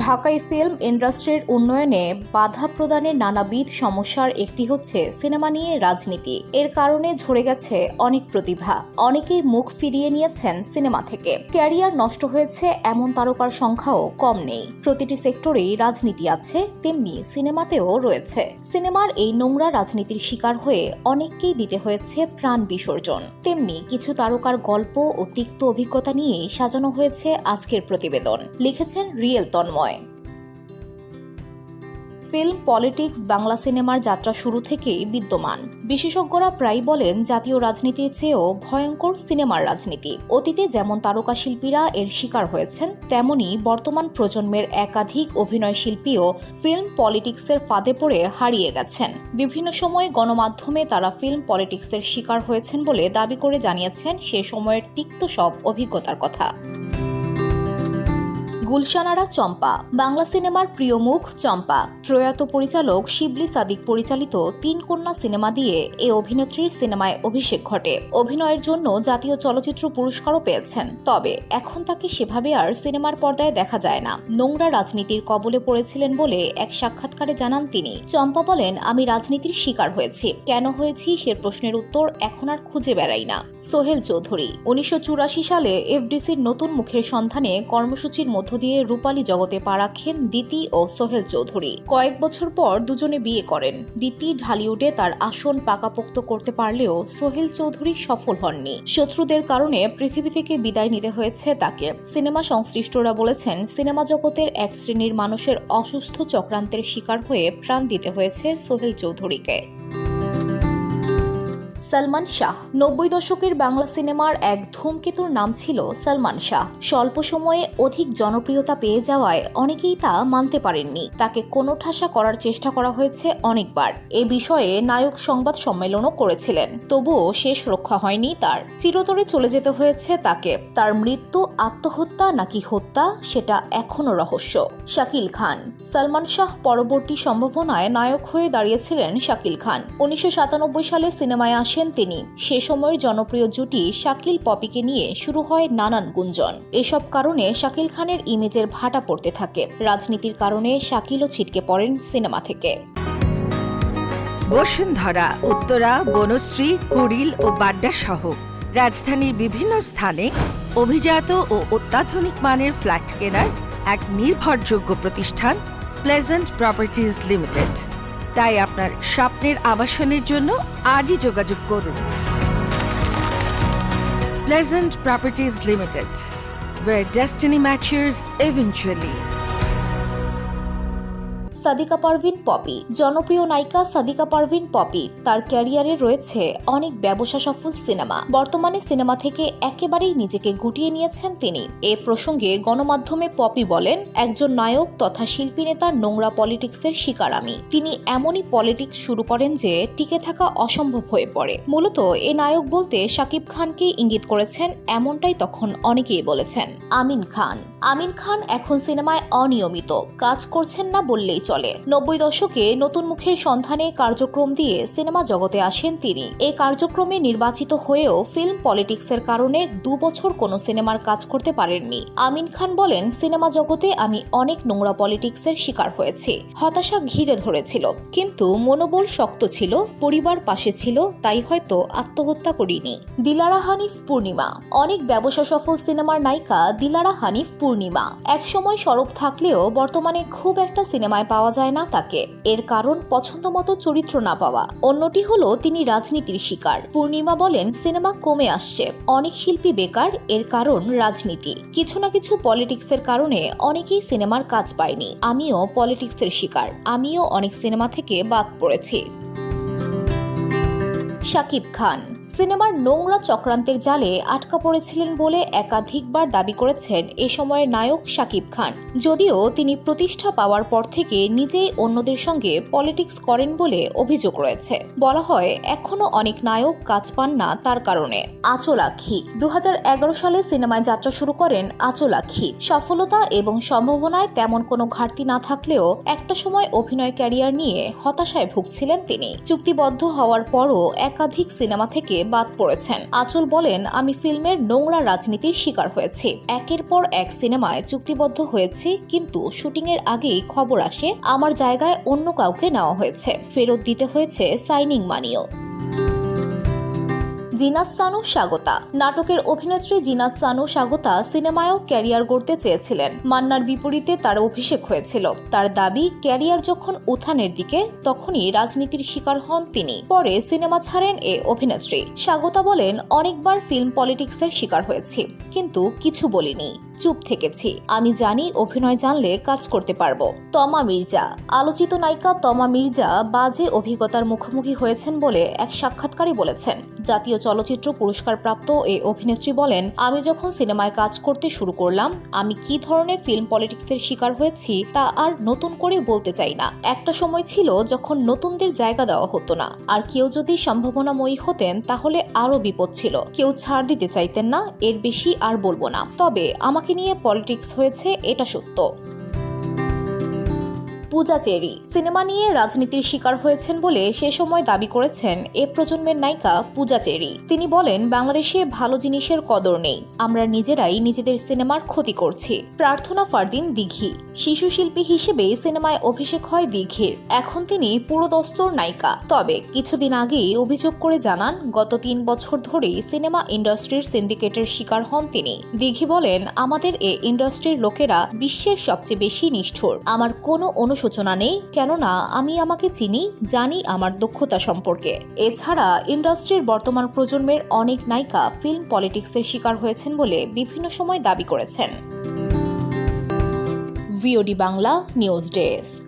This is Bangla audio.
ঢাকাই ফিল্ম ইন্ডাস্ট্রির উন্নয়নে বাধা প্রদানের নানাবিধ সমস্যার একটি হচ্ছে সিনেমা নিয়ে রাজনীতি। এর কারণে ঝরে গেছে অনেক প্রতিভা, অনেকেই মুখ ফিরিয়ে নিয়েছেন সিনেমা থেকে। ক্যারিয়ার নষ্ট হয়েছে এমন তারকার সংখ্যাও কম নেই। প্রতিটি সেক্টরেই রাজনীতি আছে, তেমনি সিনেমাতেও রয়েছে। সিনেমার এই নোংরা রাজনীতির শিকার হয়ে অনেককেই দিতে হয়েছে প্রাণ বিসর্জন। তেমনি কিছু তারকার গল্প ও তিক্ত অভিজ্ঞতা নিয়ে সাজানো হয়েছে আজকের প্রতিবেদন। লিখেছেন রিয়েল তন্ময়। ফিল্ম পলিটিক্স বাংলা সিনেমার যাত্রা শুরু থেকেই বিদ্যমান। বিশেষজ্ঞরা প্রায় বলেন জাতীয় রাজনীতির চেয়েও ভয়ঙ্কর সিনেমার রাজনীতি। অতীতে যেমন তারকা শিল্পীরা এর শিকার হয়েছেন, তেমনি বর্তমান প্রজন্মের একাধিক অভিনয় শিল্পীও ফিল্ম পলিটিক্সের ফাঁদে পড়ে হারিয়ে গেছেন। বিভিন্ন সময়ে গণমাধ্যমে তারা ফিল্ম পলিটিক্সের শিকার হয়েছেন বলে দাবি করে জানিয়েছেন সে সময়ের তিক্ত সব অভিজ্ঞতার কথা। গুলশান আরা চম্পা। বাংলা সিনেমার প্রিয় মুখ চম্পা। প্রয়াত পরিচালক শিবলি সাদিক পরিচালিত ৩ কন্যা সিনেমা দিয়ে এ অভিনেত্রীর সিনেমায় অভিষেক ঘটে। অভিনয়ের জন্য জাতীয় চলচ্চিত্র পুরস্কারও পেয়েছেন। তবে এখন তাকে সেভাবে আর সিনেমার পর্দায় দেখা যায় না। নোংরা রাজনীতির কবলে পড়েছিলেন বলে এক সাক্ষাৎকারে জানান তিনি। চম্পা বলেন, আমি রাজনীতির শিকার হয়েছি। কেন হয়েছি সে প্রশ্নের উত্তর এখন আর খুঁজে বেড়াই না। সোহেল চৌধুরী। ১৯৮৪ সালে এফডিসির নতুন মুখের সন্ধানে কর্মসূচির মধ্য দিয়ে রূপালী জগতে পা রাখেন দিতি ও সোহেল চৌধুরী। কয়েক বছর পর দুজনে বিয়ে করেন। দিতি ঢালিউডে তার আসন পাকাপোক্ত করতে পারলেও সোহেল চৌধুরী সফল হননি। শত্রুদের কারণে পৃথিবী থেকে বিদায় নিতে হয়েছে তাকে। সিনেমা সংশ্লিষ্টরা বলেছেন, সিনেমা জগতের এক শ্রেণীর মানুষের অসুস্থ চক্রান্তের শিকার হয়ে প্রাণ দিতে হয়েছে সোহেল চৌধুরীকে। সালমান শাহ। ৯০ দশকের বাংলা সিনেমার এক ধূমকেতুর নাম ছিল সালমান শাহ। স্বল্প সময়ে অধিক জনপ্রিয়তা পেয়ে যাওয়ায় অনেকেই তা মানতে পারেননি। তাকে কোণঠাসা করার চেষ্টা করা হয়েছে অনেকবার। এ বিষয়ে নায়ক সংবাদ সম্মেলনও করেছিলেন। তবুও শেষ রক্ষা হয়নি তার। চিরতরে চলে যেতে হয়েছে তাকে। তার মৃত্যু আত্মহত্যা নাকি হত্যা সেটা এখনো রহস্য। শাকিল খান। সালমান শাহ পরবর্তী সম্ভাবনায় নায়ক হয়ে দাঁড়িয়েছিলেন শাকিল খান। ১৯৯৭ সালে সিনেমায় আসেন তিনি। সে সময়ের জনপ্রিয় জুটি শাকিল পপিকে নিয়ে শুরু হয় নানান গুঞ্জন। এসব কারণে শাকিল খানের ইমেজের ভাটা পড়তে থাকে। রাজনীতির কারণে শাকিলও ছিটকে পড়েন সিনেমা থেকে। বসুন্ধরা, উত্তরা, বনশ্রী, কুড়িল ও বাড্ডা সহ রাজধানীর বিভিন্ন স্থানে অভিজাত ও অত্যাধুনিক মানের ফ্ল্যাট কেনার এক নির্ভরযোগ্য প্রতিষ্ঠান প্লেজেন্ট প্রপার্টিজ লিমিটেড। তাই আপনার স্বপ্নের আবাসনের জন্য আজই যোগাযোগ করুন। Pleasant properties limited, where destiny matches eventually. Sadika Parvin Popy. জনপ্রিয় নায়িকা সাদিকা পারভিন পপি। তার ক্যারিয়ারে রয়েছে অনেক ব্যবসা সফল সিনেমা। বর্তমানে সিনেমা থেকে একেবারেই নিজেকে গুটিয়ে নিয়েছেন তিনি। এ প্রসঙ্গে গণমাধ্যমে পপি বলেন, একজন নায়ক তথা শিল্পী নেতার নোংরা পলিটিক্সের শিকার আমি। তিনি এমনই পলিটিক্স শুরু করেন যে টিকে থাকা অসম্ভব হয়ে পড়ে। মূলত এ নায়ক বলতে শাকিব খানকে ইঙ্গিত করেছেন, এমনটাই তখন অনেকেই বলেছেন। আমিন খান। আমিন খান এখন সিনেমায় অনিয়মিত, কাজ করছেন না বললেই চলে। ৯০ দশকে নতুন মুখের সন্ধানে কার্যক্রম দিয়ে সিনেমা জগতে আসেন তিনি। এই কার্যক্রমে নির্বাচিত হয়েও ফিল্ম পলিটিক্সের কারণে ২ বছর কোনো সিনেমার কাজ করতে পারেননি। আমিন খান বলেন, সিনেমা জগতে আমি অনেক নোংরা পলিটিক্সের শিকার হয়েছি। হতাশা ঘিরে ধরেছিল, কিন্তু মনোবল শক্ত ছিল, পরিবার পাশে ছিল, তাই হয়তো আত্মহত্যা করিনি। দিলারা হানিফ পূর্ণিমা। অনেক ব্যবসা সফল সিনেমার নায়িকা দিলারা হানিফ পূর্ণিমা। একসময় সরব থাকলেও বর্তমানে খুব একটা সিনেমায় পাওয়া যায় না তাকে। এর কারণ পছন্দমতো চরিত্র না পাওয়া। অন্যটি হলো তিনি রাজনীতির শিকার। পূর্ণিমা বলেন, সিনেমা কমে আসছে, অনেক শিল্পী বেকার, এর কারণ রাজনীতি। কিছু না কিছু পলিটিক্সের কারণে অনেকেই সিনেমার কাজ পায়নি। আমিও পলিটিক্সের শিকার। আমিও অনেক সিনেমা থেকে বাদ পড়েছি। শাকিব খান। সিনেমার নোংরা চক্রান্তের জালে আটকা পড়েছিলেন বলে একাধিকবার দাবি করেছেন এ সময়ের নায়ক শাকিব খান। যদিও তিনি প্রতিষ্ঠা পাওয়ার পর থেকে নিজেই অন্যদের সঙ্গে পলিটিক্স করেন বলে অভিযোগ রয়েছে। বলা হয় এখনো অনেক নায়ক কাজ পান না তার কারণে। আঁচল আঁখি। ২০১১ সালে সিনেমায় যাত্রা শুরু করেন আঁচল আঁখি। সফলতা এবং সম্ভাবনায় তেমন কোনো ঘাটতি না থাকলেও একটা সময় অভিনয় ক্যারিয়ার নিয়ে হতাশায় ভুগছিলেন তিনি। চুক্তিবদ্ধ হওয়ার পরও একাধিক সিনেমা থেকে বাদ পড়েছেন। আঁচল বলেন, আমি ফিল্মের নোংরা রাজনীতির শিকার হয়েছি। একের পর এক সিনেমায় চুক্তিবদ্ধ হয়েছি, কিন্তু শুটিংয়ের আগেই খবর আসে আমার জায়গায় অন্য কাউকে নেওয়া হয়েছে। ফেরত দিতে হয়েছে সাইনিং মানিও। জিনাত সানু স্বাগতা। নাটকের অভিনেত্রী জিনাত সানু স্বাগতা সিনেমায়ও ক্যারিয়ার গড়তে চেয়েছিলেন। মান্নার বিপরীতে তার অভিষেক হয়েছিল। তার দাবি, ক্যারিয়ার যখন উত্থানের দিকে তখনই রাজনীতির শিকার হন তিনি। পরে সিনেমা ছাড়েন এ অভিনেত্রী। স্বাগতা বলেন, অনেকবার ফিল্ম পলিটিক্সের শিকার হয়েছি, কিন্তু কিছু বলিনি, চুপ থেকেছি। আমি জানি অভিনয় জানলে কাজ করতে পারবো। তমা মির্জা। আলোচিত নায়িকা তমা মির্জা বাজে অভিজ্ঞতার মুখোমুখি হয়েছেন বলে এক সাক্ষাৎকারে বলেছেন। জাতীয় চলচ্চিত্র পুরস্কার প্রাপ্ত এই অভিনেত্রী বলেন, আমি যখন সিনেমায় কাজ করতে শুরু করলাম, আমি কি ধরনের ফিল্ম পলিটিক্সের শিকার হয়েছি তা আর নতুন করে বলতে চাই না। একটা সময় ছিল যখন নতুনদের জায়গা দেওয়া হতো না, আর কেউ যদি সম্ভাবনাময়ী হতেন তাহলে আরো বিপদ ছিল। কেউ ছাড় দিতে চাইতেন না, এর বেশি আর বলবো না। তবে আমাকে নিয়ে পলিটিক্স হয়েছে, এটা সত্য। পূজা চেরি। সিনেমা নিয়ে রাজনীতির শিকার হয়েছেন বলে সে সময় দাবি করেছেন এ প্রজন্মের নায়িকা পূজা চেরি। তিনি বলেন, বাংলাদেশে ভালো জিনিসের কদর নেই, আমরা নিজেরাই নিজেদের সিনেমার ক্ষতি করছি। প্রার্থনা ফারদিন দিঘি। শিশু শিল্পী হিসেবে সিনেমায় অভিষেক হয় দিঘির। এখন তিনি পুরোদস্তুর নায়িকা। তবে কিছুদিন আগেই অভিযোগ করে জানান, গত 3 বছর ধরেই সিনেমা ইন্ডাস্ট্রির সিন্ডিকেটের শিকার হন তিনি। দিঘি বলেন, আমাদের এ ইন্ডাস্ট্রির লোকেরা বিশ্বের সবচেয়ে বেশি নিষ্ঠুর। আমার কোনো সূচনা নেই, কেননা আমি আমাকে চিনি, জানি আমার দক্ষতা সম্পর্কে। এছাড়া ইন্ডাস্ট্রির বর্তমান প্রজন্মের অনেক নায়িকা ফিল্ম পলিটিক্সের শিকার হয়েছেন বলে বিভিন্ন সময় দাবি করেছেন। VOD Bangla news desk.